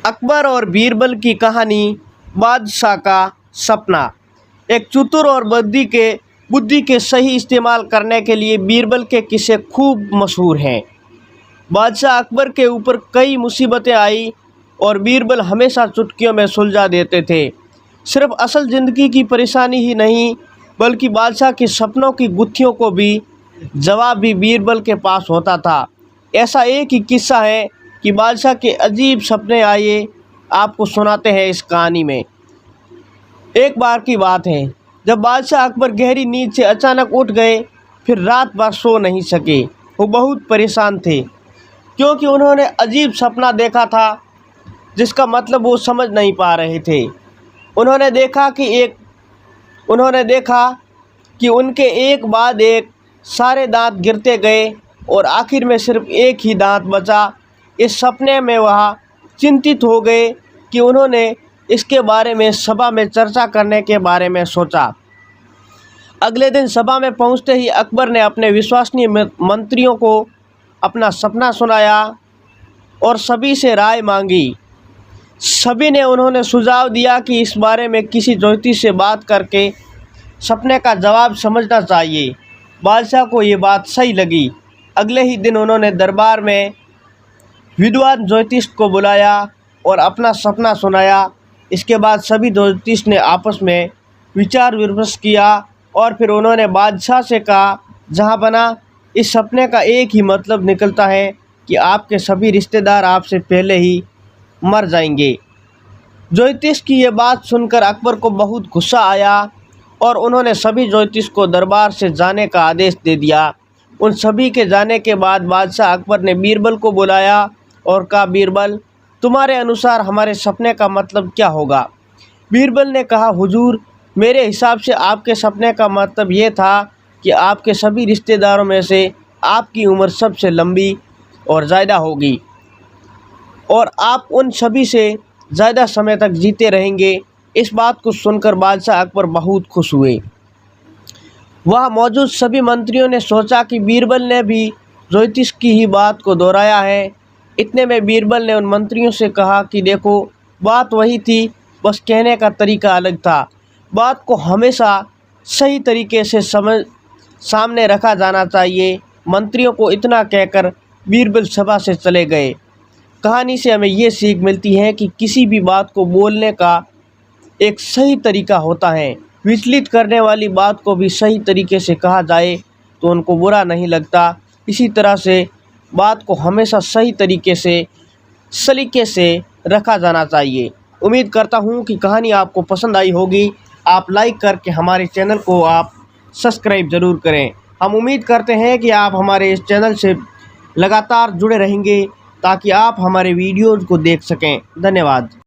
अकबर और बीरबल की कहानी। बादशाह का सपना। एक चतुर और बुद्धि के सही इस्तेमाल करने के लिए बीरबल के किस्से खूब मशहूर हैं। बादशाह अकबर के ऊपर कई मुसीबतें आई और बीरबल हमेशा चुटकियों में सुलझा देते थे। सिर्फ असल ज़िंदगी की परेशानी ही नहीं बल्कि बादशाह के सपनों की गुत्थियों को भी जवाब भी बीरबल के पास होता था। ऐसा एक ही किस्सा है कि बादशाह के अजीब सपने आए, आपको सुनाते हैं इस कहानी में। एक बार की बात है जब बादशाह अकबर गहरी नींद से अचानक उठ गए, फिर रात भर सो नहीं सके। वो बहुत परेशान थे क्योंकि उन्होंने अजीब सपना देखा था जिसका मतलब वो समझ नहीं पा रहे थे। उन्होंने देखा कि उनके एक बाद एक सारे दांत गिरते गए और आखिर में सिर्फ एक ही दांत बचा। इस सपने में वह चिंतित हो गए कि उन्होंने इसके बारे में सभा में चर्चा करने के बारे में सोचा। अगले दिन सभा में पहुंचते ही अकबर ने अपने विश्वसनीय मंत्रियों को अपना सपना सुनाया और सभी से राय मांगी। सभी ने उन्होंने सुझाव दिया कि इस बारे में किसी ज्योतिष से बात करके सपने का जवाब समझना चाहिए। बादशाह को ये बात सही लगी। अगले ही दिन उन्होंने दरबार में विद्वान ज्योतिष को बुलाया और अपना सपना सुनाया। इसके बाद सभी ज्योतिष ने आपस में विचार विमर्श किया और फिर उन्होंने बादशाह से कहा, जहाँ बना, इस सपने का एक ही मतलब निकलता है कि आपके सभी रिश्तेदार आपसे पहले ही मर जाएंगे। ज्योतिष की ये बात सुनकर अकबर को बहुत गुस्सा आया और उन्होंने सभी ज्योतिष को दरबार से जाने का आदेश दे दिया। उन सभी के जाने के बाद बादशाह अकबर ने बीरबल को बुलाया और कहा, बीरबल, तुम्हारे अनुसार हमारे सपने का मतलब क्या होगा? बीरबल ने कहा, हुजूर, मेरे हिसाब से आपके सपने का मतलब ये था कि आपके सभी रिश्तेदारों में से आपकी उम्र सबसे लंबी और ज़्यादा होगी और आप उन सभी से ज़्यादा समय तक जीते रहेंगे। इस बात को सुनकर बादशाह अकबर बहुत खुश हुए। वहाँ मौजूद सभी मंत्रियों ने सोचा कि बीरबल ने भी ज्योतिष की ही बात को दोहराया है। इतने में बीरबल ने उन मंत्रियों से कहा कि देखो, बात वही थी, बस कहने का तरीका अलग था। बात को हमेशा सही तरीके से सामने रखा जाना चाहिए। मंत्रियों को इतना कहकर बीरबल सभा से चले गए। कहानी से हमें ये सीख मिलती है कि किसी भी बात को बोलने का एक सही तरीका होता है। विचलित करने वाली बात को भी सही तरीके से कहा जाए तो उनको बुरा नहीं लगता। इसी तरह से बात को हमेशा सही तरीके से सलीके से रखा जाना चाहिए। उम्मीद करता हूँ कि कहानी आपको पसंद आई होगी। आप लाइक करके हमारे चैनल को आप सब्सक्राइब ज़रूर करें। हम उम्मीद करते हैं कि आप हमारे इस चैनल से लगातार जुड़े रहेंगे ताकि आप हमारे वीडियोज़ को देख सकें। धन्यवाद।